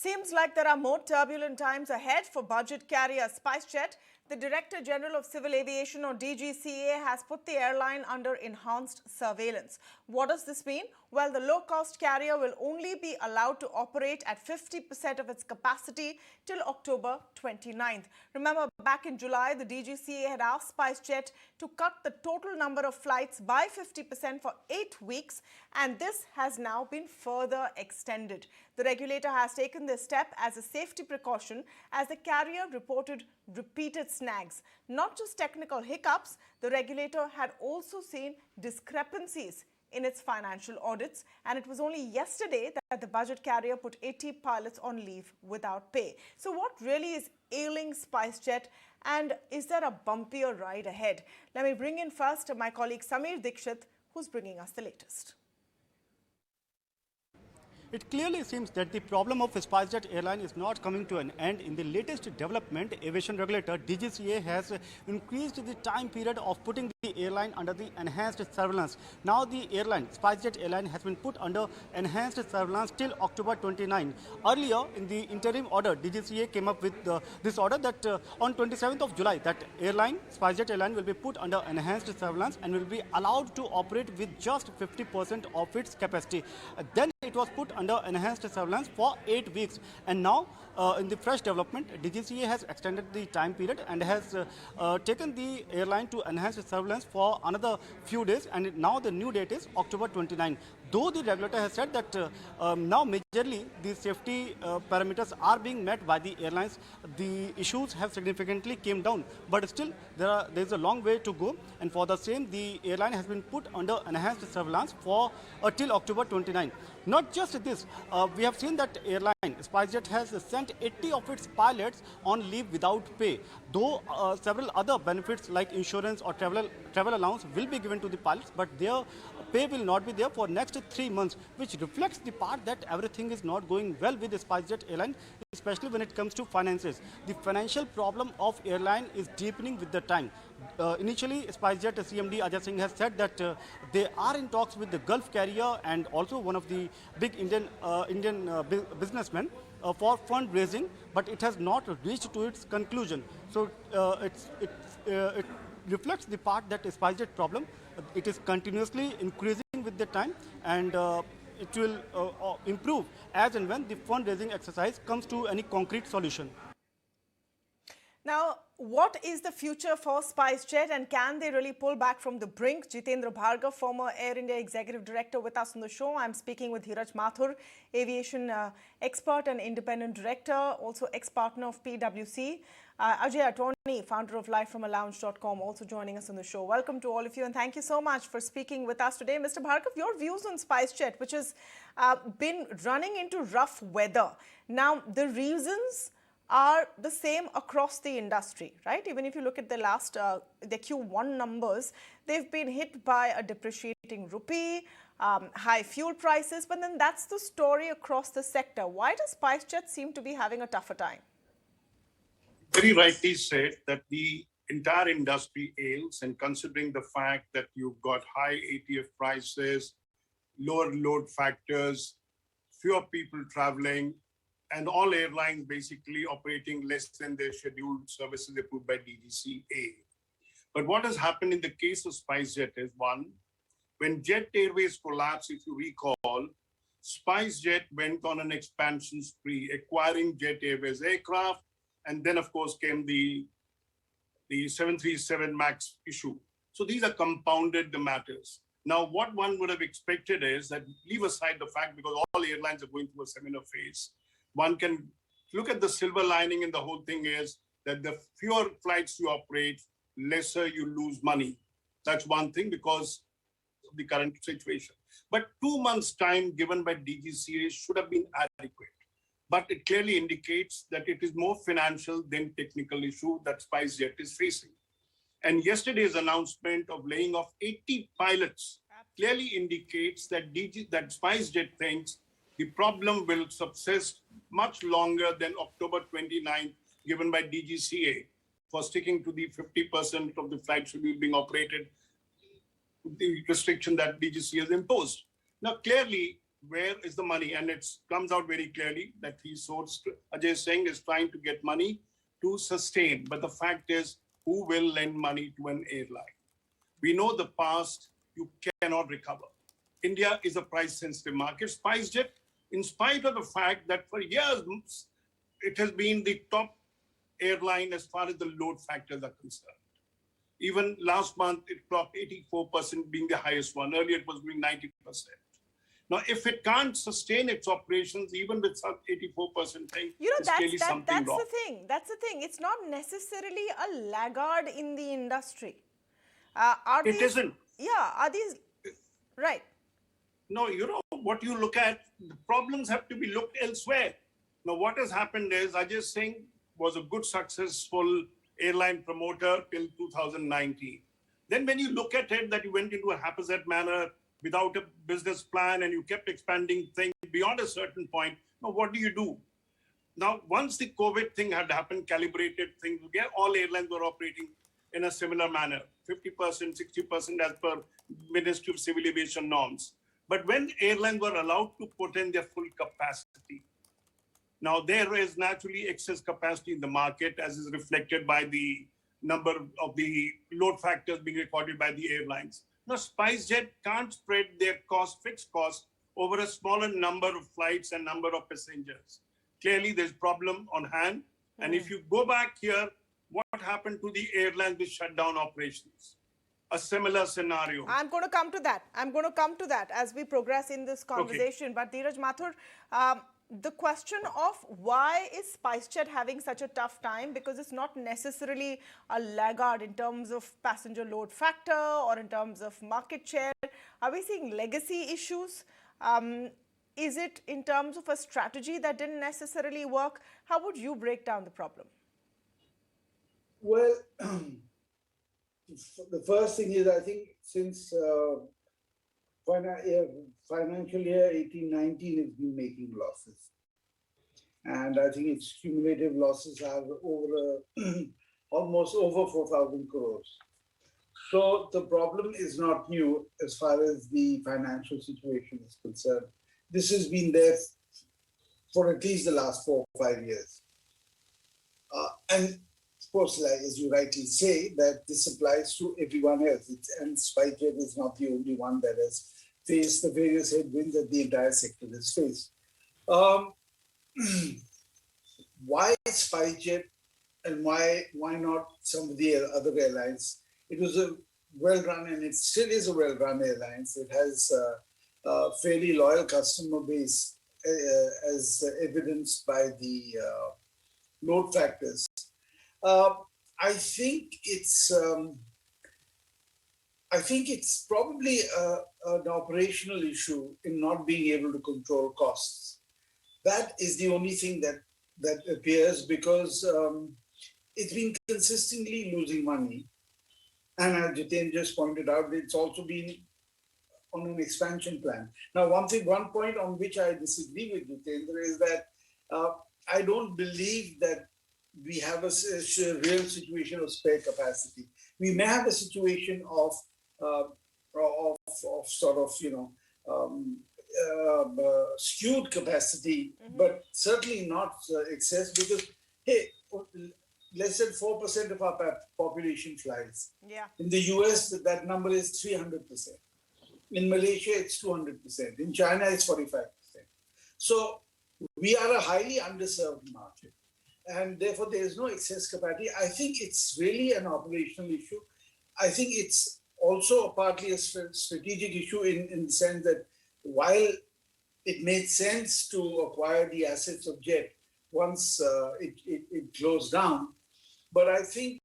Seems like there are more turbulent times ahead for budget carrier Spicejet. The Director General of Civil Aviation, or DGCA, has put the airline under enhanced surveillance. What does this mean? Well, the low-cost carrier will only be allowed to operate at 50% of its capacity till October 29th. Remember, back in July, the DGCA had asked Spicejet to cut the total number of flights by 50% for 8 weeks, and this has now been further extended. The regulator has taken this step as a safety precaution as the carrier reported repeated snags. Not just technical hiccups, the regulator had also seen discrepancies in its financial audits, and it was only yesterday that the budget carrier put 80 pilots on leave without pay. So what really is ailing Spicejet, and is there a bumpier ride ahead? Let me bring in first my colleague Samir Dikshit, who's bringing us the latest. It clearly seems that the problem of Spicejet airline is not coming to an end. In the latest development, aviation regulator DGCA has increased the time period of putting the airline under the enhanced surveillance. Now the airline, Spicejet airline, has been put under enhanced surveillance till October 29. Earlier, in the interim order, DGCA came up with this order that on 27th of July, that airline, Spicejet airline, will be put under enhanced surveillance and will be allowed to operate with just 50% of its capacity. Then it was put under enhanced surveillance for 8 weeks, and now in the fresh development, DGCA has extended the time period and has taken the airline to enhanced surveillance for another few days, and now the new date is October 29. Though the regulator has said that now majorly the safety parameters are being met by the airlines, the issues have significantly came down, but still there is a long way to go, and for the same the airline has been put under enhanced surveillance for till October 29. Not just this, we have seen that airline Spicejet has sent 80 of its pilots on leave without pay, though several other benefits like insurance or travel allowance will be given to the pilots, but their pay will not be there for next 3 months, which reflects the part that everything is not going well with the Spicejet airline, especially when it comes to finances. The financial problem of airline is deepening with the time. Initially, Spicejet CMD Ajay has said that they are in talks with the Gulf carrier and also one of the big Indian businessmen for fundraising, but it has not reached to its conclusion. So it reflects the part that Spicejet problem, it is continuously increasing with the time, and it will improve as and when the fundraising exercise comes to any concrete solution. Now, what is the future for Spicejet, and can they really pull back from the brink? Jitendra Bhargava, former Air India Executive Director, with us on the show. I'm speaking with Dhiraj Mathur, Aviation Expert and Independent Director, also ex-partner of PwC. Ajay Awtaney, founder of livefromalounge.com, also joining us on the show. Welcome to all of you, and thank you so much for speaking with us today. Mr. Bhargava, your views on Spicejet, which has been running into rough weather. Now, the reasons are the same across the industry, right? Even if you look at the last, the Q1 numbers, they've been hit by a depreciating rupee, high fuel prices, but then that's the story across the sector. Why does Spicejet seem to be having a tougher time? Very rightly said that the entire industry ails, and considering the fact that you've got high ATF prices, lower load factors, fewer people traveling, and all airlines basically operating less than their scheduled services approved by DGCA. But what has happened in the case of Spicejet is, one, when Jet Airways collapsed, if you recall, Spicejet went on an expansion spree, acquiring Jet Airways aircraft, and then of course came the 737 MAX issue. So these are compounded the matters. Now, what one would have expected is that, leave aside the fact, because all airlines are going through a similar phase, one can look at the silver lining in the whole thing is that the fewer flights you operate, lesser you lose money. That's one thing because of the current situation. But 2 months' time given by DGCA should have been adequate. But it clearly indicates that it is more financial than technical issue that Spicejet is facing. And yesterday's announcement of laying off 80 pilots clearly indicates that Spicejet thinks the problem will subsist much longer than October 29th given by DGCA for sticking to the 50% of the flight schedule being operated, the restriction that DGCA has imposed. Now, clearly, where is the money? And it comes out very clearly that he sourced, Ajay Singh is trying to get money to sustain. But the fact is, who will lend money to an airline? We know the past, you cannot recover. India is a price-sensitive market. Spicejet, in spite of the fact that for years, it has been the top airline as far as the load factors are concerned. Even last month, it clocked 84% being the highest one. Earlier, it was doing 90%. Now, if it can't sustain its operations, even with some 84% thing, it's clearly something wrong. That's the thing. It's not necessarily a laggard in the industry. It isn't. Yeah, are these, right? No, you know, what you look at, the problems have to be looked elsewhere. Now, what has happened is Ajay Singh was a good, successful airline promoter till 2019. Then when you look at it, that you went into a haphazard manner without a business plan and you kept expanding things beyond a certain point. Now, what do? Now, once the COVID thing had happened, calibrated things, all airlines were operating in a similar manner, 50%, 60% as per Ministry of Civil Aviation norms. But when airlines were allowed to put in their full capacity, now there is naturally excess capacity in the market, as is reflected by the number of the load factors being recorded by the airlines. Now, Spicejet can't spread their fixed costs over a smaller number of flights and number of passengers. Clearly, there's problem on hand. And if you go back here, what happened to the airlines which shut down operations? A similar scenario. I'm going to come to that as we progress in this conversation. Okay. But Dhiraj Mathur, the question of why is Spicejet having such a tough time, because it's not necessarily a laggard in terms of passenger load factor or in terms of market share. Are we seeing legacy issues? Is it in terms of a strategy that didn't necessarily work? How would you break down the problem? Well, the first thing is, I think since financial year 18-19 has been making losses. And I think its cumulative losses are over almost over 4,000 crores. So the problem is not new as far as the financial situation is concerned. This has been there for at least the last 4 or 5 years. And of course, like, as you rightly say, that this applies to everyone else. And Spicejet is not the only one that has faced the various headwinds that the entire sector has faced. Why Spicejet and why not some of the other airlines? It was a well-run, and it still is a well-run airline. It has a fairly loyal customer base, as evidenced by the load factors. I think it's probably an operational issue in not being able to control costs. That is the only thing that appears, because it's been consistently losing money. And as Jitendra just pointed out, it's also been on an expansion plan. Now, one point on which I disagree with Jitendra is that I don't believe that we have a real situation of spare capacity. We may have a situation of sort of, skewed capacity, but certainly not excess, because, hey, less than 4% of our population flies. Yeah. In the US, that number is 300%. In Malaysia, it's 200%. In China, it's 45%. So we are a highly underserved market, and therefore there is no excess capacity. I think it's really an operational issue. I think it's also partly a strategic issue in the sense that while it made sense to acquire the assets of Jet once it closed down, but I think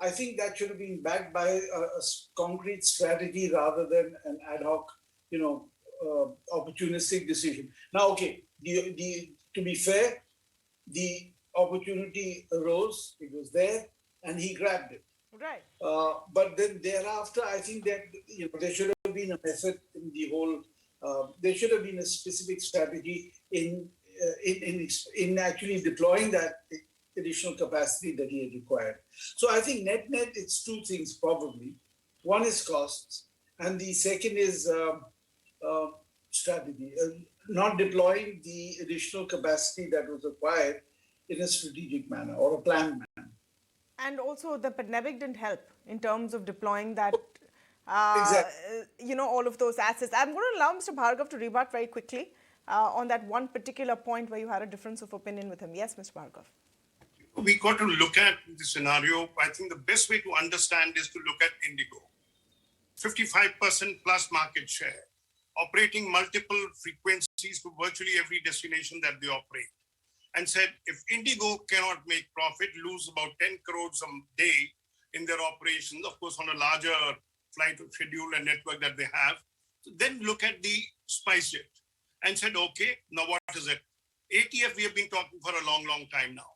that should have been backed by a concrete strategy rather than an ad hoc, opportunistic decision. Now, okay, to be fair, the opportunity arose, it was there, and he grabbed it. Right. But then thereafter, I think that there should have been a method in the whole. There should have been a specific strategy in actually deploying that additional capacity that he had required. So I think net, it's two things probably. One is costs, and the second is strategy, not deploying the additional capacity that was required in a strategic manner or a planned manner. And also the pandemic didn't help in terms of deploying that, Exactly. all of those assets. I'm going to allow Mr. Bhargav to rebut very quickly on that one particular point where you had a difference of opinion with him. Yes, Mr. Bhargav. We got to look at the scenario. I think the best way to understand is to look at Indigo. 55% plus market share, operating multiple frequencies to virtually every destination that they operate. And said, if Indigo cannot make profit, lose about 10 crores a day in their operations, of course, on a larger flight schedule and network that they have, then look at the Spicejet and said, okay, now what is it? ATF, we have been talking for a long, long time now.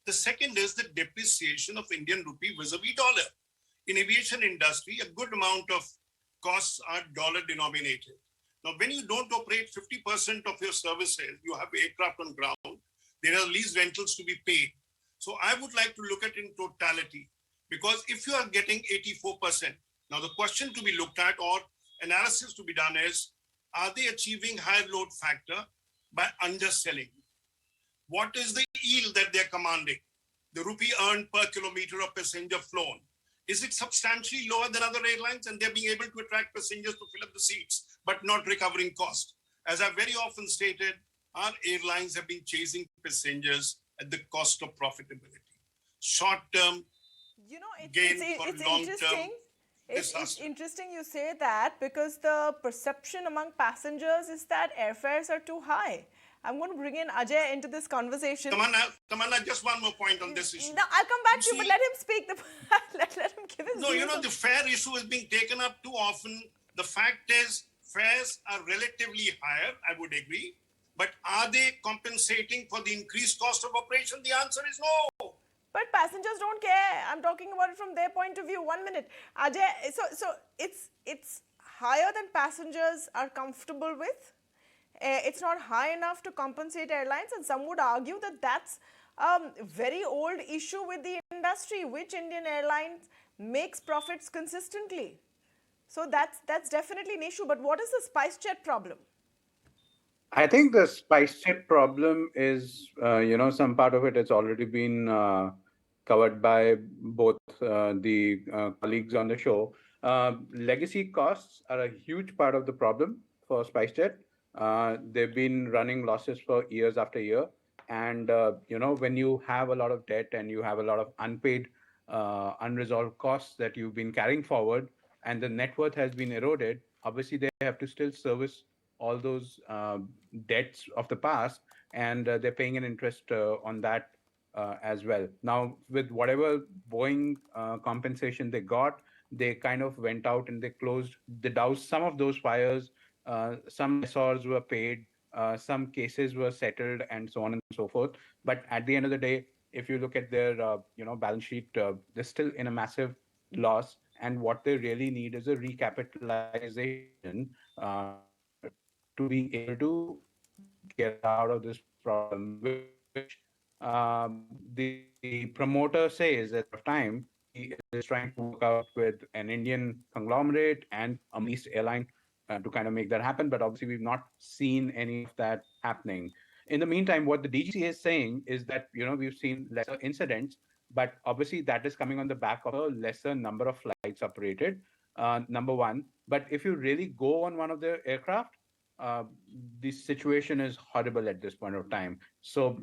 The second is the depreciation of Indian rupee vis-a-vis dollar. In aviation industry, a good amount of costs are dollar denominated. Now, when you don't operate 50% of your services, you have aircraft on ground, there are lease rentals to be paid. So I would like to look at in totality, because if you are getting 84%, now the question to be looked at or analysis to be done is, are they achieving higher load factor by underselling? What is the yield that they're commanding? The rupee earned per kilometer of passenger flown. Is it substantially lower than other airlines? And they're being able to attract passengers to fill up the seats, but not recovering cost. As I've very often stated, our airlines have been chasing passengers at the cost of profitability. Short-term gain for long-term. It's interesting you say that, because the perception among passengers is that airfares are too high. I'm going to bring in Ajay into this conversation. Tamanna, just one more point on this issue. No, I'll come back to you, but let him speak. Let him give his views. The fare issue is being taken up too often. The fact is, fares are relatively higher, I would agree. But are they compensating for the increased cost of operation? The answer is no. But passengers don't care. I'm talking about it from their point of view. 1 minute. Ajay, so it's higher than passengers are comfortable with. It's not high enough to compensate airlines, and some would argue that that's a very old issue with the industry. Which Indian airlines makes profits consistently? So that's definitely an issue. But what is the Spicejet problem? I think the Spicejet problem is, some part of it has already been covered by both the colleagues on the show. Legacy costs are a huge part of the problem for Spicejet. They've been running losses for years after year. And, when you have a lot of debt and you have a lot of unpaid, unresolved costs that you've been carrying forward, and the net worth has been eroded, obviously they have to still service all those debts of the past, and they're paying an interest on that as well. Now, with whatever Boeing compensation they got, they kind of went out and they doused some of those fires. Some lessors were paid, some cases were settled, and so on and so forth. But at the end of the day, if you look at their balance sheet, they're still in a massive loss. And what they really need is a recapitalization to be able to get out of this problem, which the promoter says at the time he is trying to work out with an Indian conglomerate and a Middle East airline to kind of make that happen. But obviously, we've not seen any of that happening. In the meantime, what the DGCA is saying is that, we've seen lesser incidents, but obviously that is coming on the back of a lesser number of flights operated, number one. But if you really go on one of the aircraft, the situation is horrible at this point of time. So,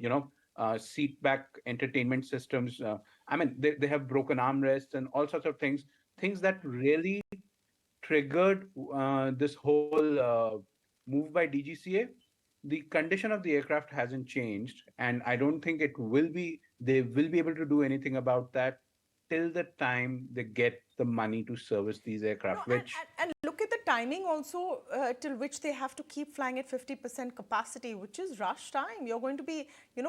seat back entertainment systems, they have broken armrests and all sorts of things that really triggered this whole move by DGCA. The condition of the aircraft hasn't changed, and I don't think they will be able to do anything about that till the time they get the money to service these aircraft. And look at the timing also till which they have to keep flying at 50% capacity, which is rush time. You're going to be,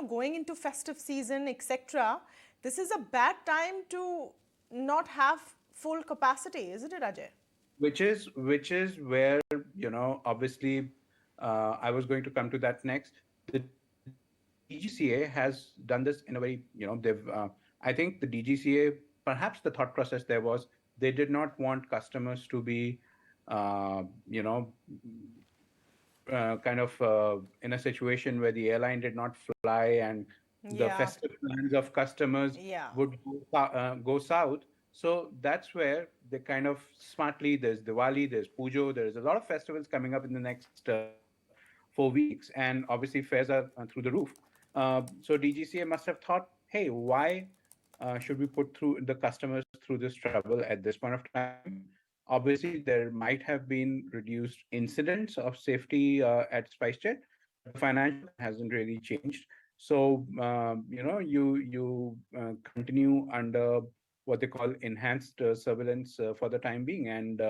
going into festive season, etc. This is a bad time to not have full capacity, isn't it, Ajay? Which is where, obviously, I was going to come to that next. The DGCA has done this in a very, I think the DGCA, perhaps the thought process there was, they did not want customers to be, in a situation where the airline did not fly and the Yeah. festive plans of customers Yeah. would go south. So that's where they kind of smartly, there's Diwali, there's Pujo, there's a lot of festivals coming up in the next 4 weeks, and obviously fares are through the roof. So DGCA must have thought, hey, why should we put through the customers through this trouble at this point of time? Obviously, there might have been reduced incidents of safety at Spicejet, but the financial hasn't really changed. So you continue under what they call enhanced surveillance for the time being, and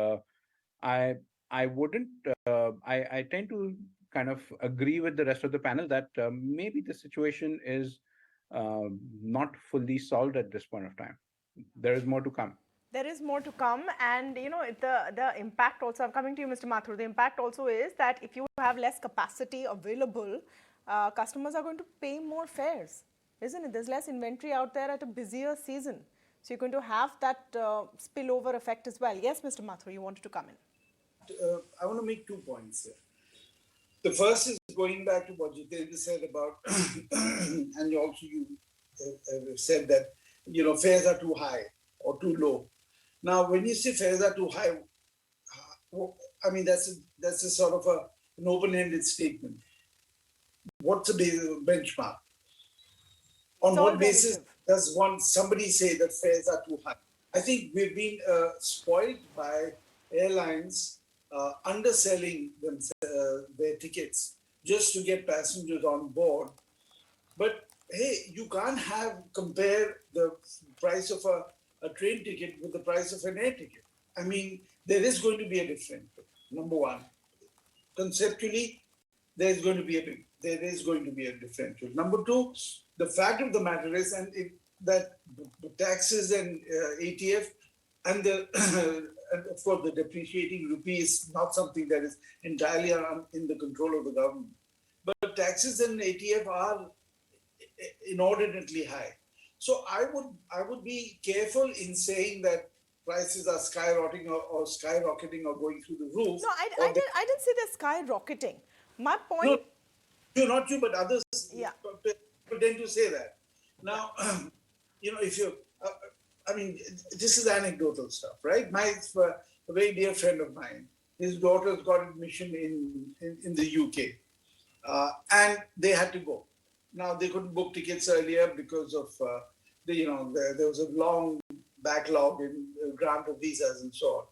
I I wouldn't I tend to kind of agree with the rest of the panel that maybe the situation is not fully solved at this point of time. There is more to come. There is more to come, and the impact also. I'm coming to you, Mr. Mathur. The impact also is that if you have less capacity available, customers are going to pay more fares, isn't it? There's less inventory out there at a busier season, so you're going to have that spillover effect as well. Yes, Mr. Mathur, you wanted to come in. I want to make 2 points here. The first is going back to what Jitendra said about, and you said that fares are too high or too low. Now, when you say fares are too high, I mean that's a sort of an open-ended statement. What's the benchmark? On what basis does somebody say that fares are too high? I think we've been spoiled by airlines underselling their tickets just to get passengers on board. But hey, you can't compare the price of a train ticket with the price of an air ticket. I mean, there is going to be a difference. Number one, conceptually, there is going to be a differential. Number two, the fact of the matter is, that the taxes and ATF and and of course the depreciating rupee is not something that is entirely in the control of the government. But taxes and ATF are inordinately high. So I would be careful in saying that prices are skyrocketing or going through the roof. No, I didn't say they're skyrocketing. My point. No, not you, but others. Yeah. Tend to say that. Now, if you, I mean, this is anecdotal stuff, right? A very dear friend of mine, his daughter's got admission in the UK, and they had to go. Now they couldn't book tickets earlier because of there was a long backlog in grant of visas and so on,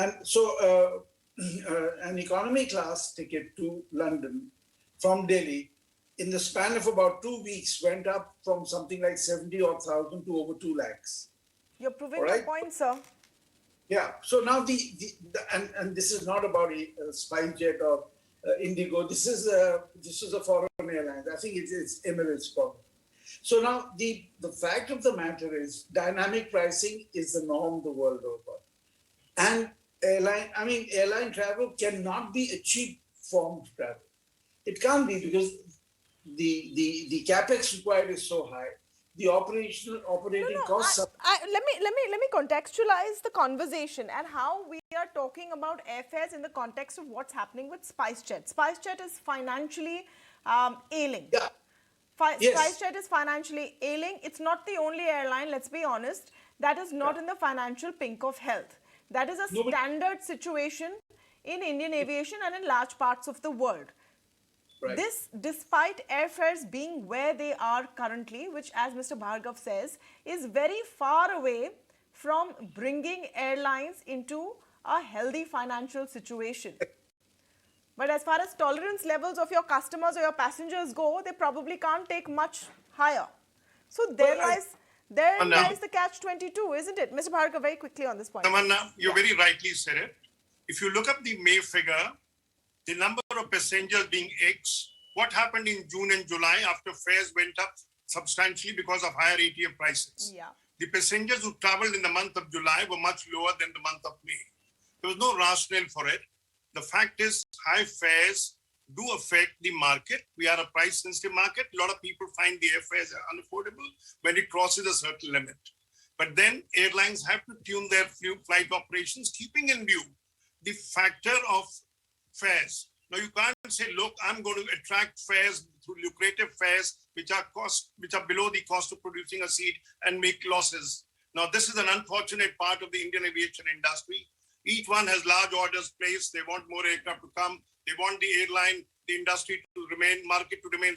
and so an economy class ticket to London from Delhi in the span of about 2 weeks went up from something like 70,000 to over 2 lakhs. You're proving your point, sir. Yeah. So now and this is not about Spicejet or Indigo. This is a foreign airline. I think it's Emirates problem. So now the fact of the matter is dynamic pricing is the norm the world over, and airline travel cannot be a cheap form of travel. It can't be because the capex required is so high. The operating costs. Let me contextualize the conversation and how we are talking about airfares in the context of what's happening with Spicejet. Spicejet is financially ailing. Yeah. Yes. Spicejet is financially ailing. It's not the only airline, let's be honest, that is not in the financial pink of health. That is a standard situation in Indian aviation and in large parts of the world. Right. This, despite airfares being where they are currently, which, as Mr. Bhargava says, is very far away from bringing airlines into a healthy financial situation. But as far as tolerance levels of your customers or your passengers go, they probably can't take much higher. So there lies the catch-22, isn't it? Mr. Bhargava, very quickly on this point. Tamanna, you very rightly said it. If you look up the May figure, the number of passengers being X, what happened in June and July after fares went up substantially because of higher ATF prices? Yeah. The passengers who traveled in the month of July were much lower than the month of May. There was no rationale for it. The fact is, high fares do affect the market. We are a price-sensitive market. A lot of people find the airfares unaffordable when it crosses a certain limit. But then airlines have to tune their flight operations, keeping in view the factor of fares. Now you can't say, look, I'm going to attract fares through lucrative fares, which are below the cost of producing a seat and make losses. Now this is an unfortunate part of the Indian aviation industry. Each one has large orders placed. They want more aircraft to come. They want the airline, the industry market to remain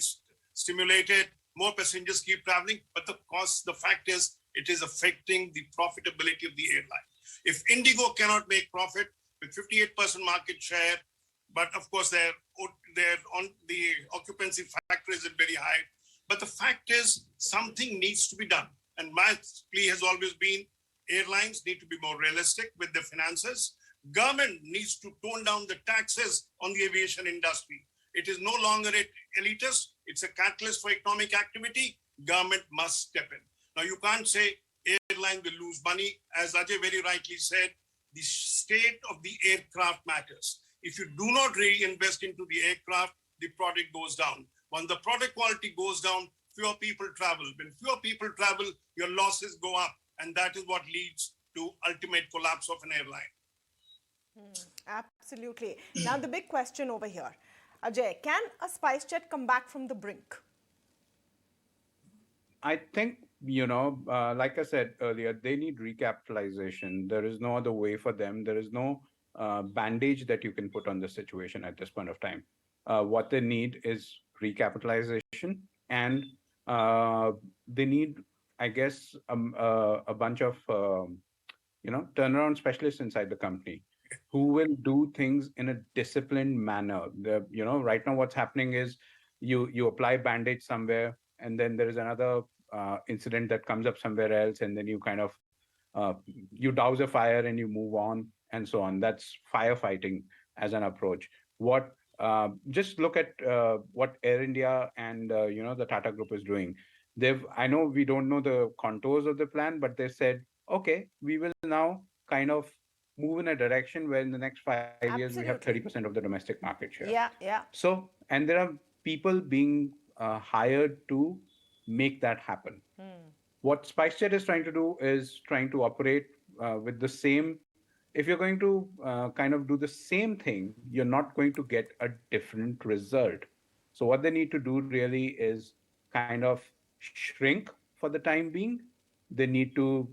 stimulated. More passengers keep traveling, but the fact is, it is affecting the profitability of the airline. If Indigo cannot make profit with 58% market share, but of course their on the occupancy factor isn't very high. But the fact is, something needs to be done. And my plea has always been, airlines need to be more realistic with their finances. Government needs to tone down the taxes on the aviation industry. It is no longer elitist. It's a catalyst for economic activity. Government must step in. Now, you can't say airline will lose money. As Ajay very rightly said, the state of the aircraft matters. If you do not reinvest into the aircraft, the product goes down. When the product quality goes down, fewer people travel. When fewer people travel, your losses go up. And that is what leads to ultimate collapse of an airline. Absolutely. Now, the big question over here. Ajay, can a Spicejet come back from the brink? I think, like I said earlier, they need recapitalization. There is no other way for them. There is no bandage that you can put on the situation at this point of time. What they need is recapitalization, and they need, I guess, a bunch of, turnaround specialists inside the company who will do things in a disciplined manner. Right now what's happening is you apply bandage somewhere, and then there is another incident that comes up somewhere else, and then you kind of you douse a fire and you move on, and so on. That's firefighting as an approach. Just look at what Air India and the Tata Group is doing. I know we don't know the contours of the plan, but they said, okay, we will now kind of move in a direction where in the next 5 years we have 30% of the domestic market share. Yeah. So, and there are people being hired to make that happen. What Spicejet is trying to do is trying to operate with the same. If you're going to kind of do the same thing, you're not going to get a different result. So what they need to do really is kind of shrink for the time being. They need to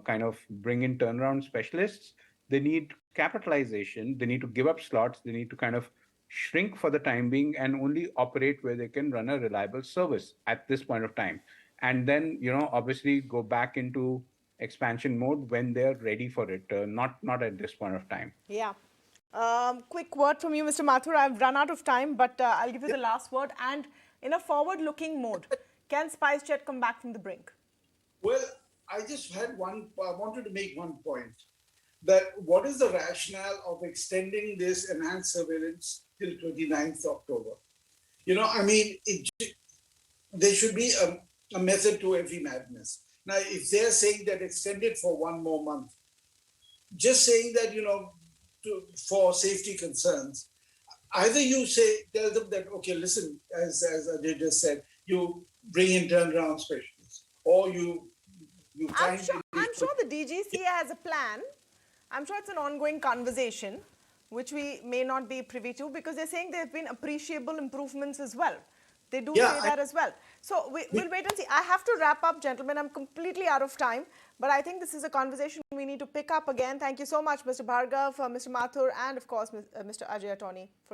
kind of bring in turnaround specialists. They need capitalization. They need to give up slots. They need to kind of shrink for the time being and only operate where they can run a reliable service at this point of time. And then, obviously go back into expansion mode when they're ready for it, not at this point of time. Yeah. Quick word from you, Mr. Mathur. I've run out of time, but I'll give you the last word. And in a forward-looking mode, can Spicejet come back from the brink? Well, I just had I wanted to make one point, that what is the rationale of extending this enhanced surveillance till 29th October? There should be a method to every madness. Now, if they're saying that extend it for one more month, just saying that, for safety concerns, either you tell them that, okay, listen, as Ajay just said, you bring in turnaround specialists, or I'm sure the DGCA has a plan. I'm sure it's an ongoing conversation, which we may not be privy to, because they're saying there have been appreciable improvements as well. They do say that as well. So we'll wait and see. I have to wrap up, gentlemen. I'm completely out of time, but I think this is a conversation we need to pick up again. Thank you so much, Mr. Bhargava, Mr. Mathur, and of course, Mr. Ajay Awtaney for